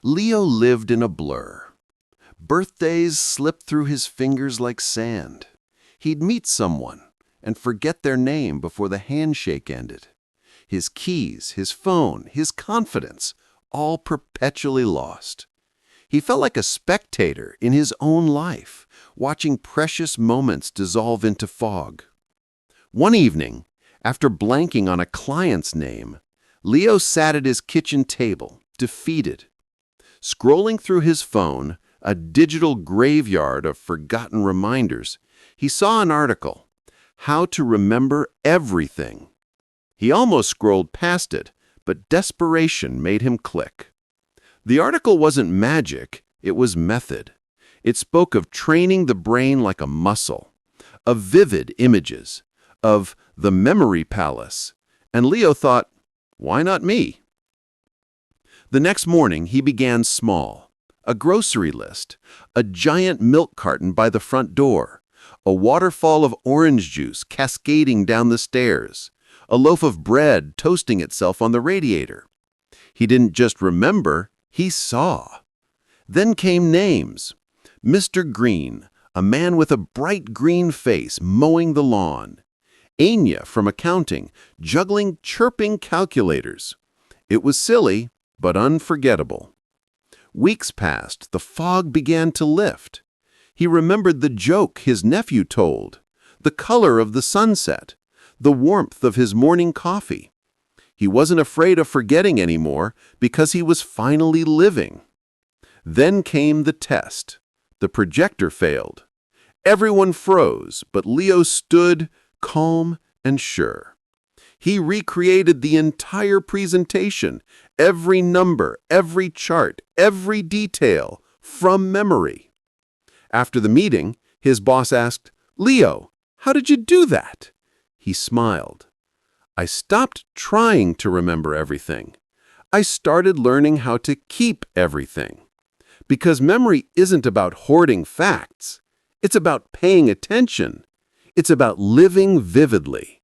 Leo lived in a blur. Birthdays slipped through his fingers like sand. He'd meet someone and forget their name before the handshake ended. His keys, his phone, his confidence, all perpetually lost. He felt like a spectator in his own life, watching precious moments dissolve into fog. One evening, after blanking on a client's name, Leo sat at his kitchen table, defeated. Scrolling through his phone, a digital graveyard of forgotten reminders, he saw an article, How to Remember Everything. He almost scrolled past it, but desperation made him click. The article wasn't magic, it was method. It spoke of training the brain like a muscle, of vivid images, of the memory palace, and Leo thought, why not me? The next morning, he began small. A grocery list, a giant milk carton by the front door, a waterfall of orange juice cascading down the stairs, a loaf of bread toasting itself on the radiator. He didn't just remember, he saw. Then came names. Mr. Green, a man with a bright green face mowing the lawn. Anya from accounting, juggling chirping calculators. It was silly, but unforgettable. Weeks passed, the fog began to lift. He remembered the joke his nephew told, the color of the sunset, the warmth of his morning coffee. He wasn't afraid of forgetting anymore because he was finally living. Then came the test. The projector failed. Everyone froze, but Leo stood calm and sure. He recreated the entire presentation, every number, every chart, every detail, from memory. After the meeting, his boss asked, "Leo, how did you do that?" He smiled. "I stopped trying to remember everything. I started learning how to keep everything. Because memory isn't about hoarding facts. It's about paying attention. It's about living vividly."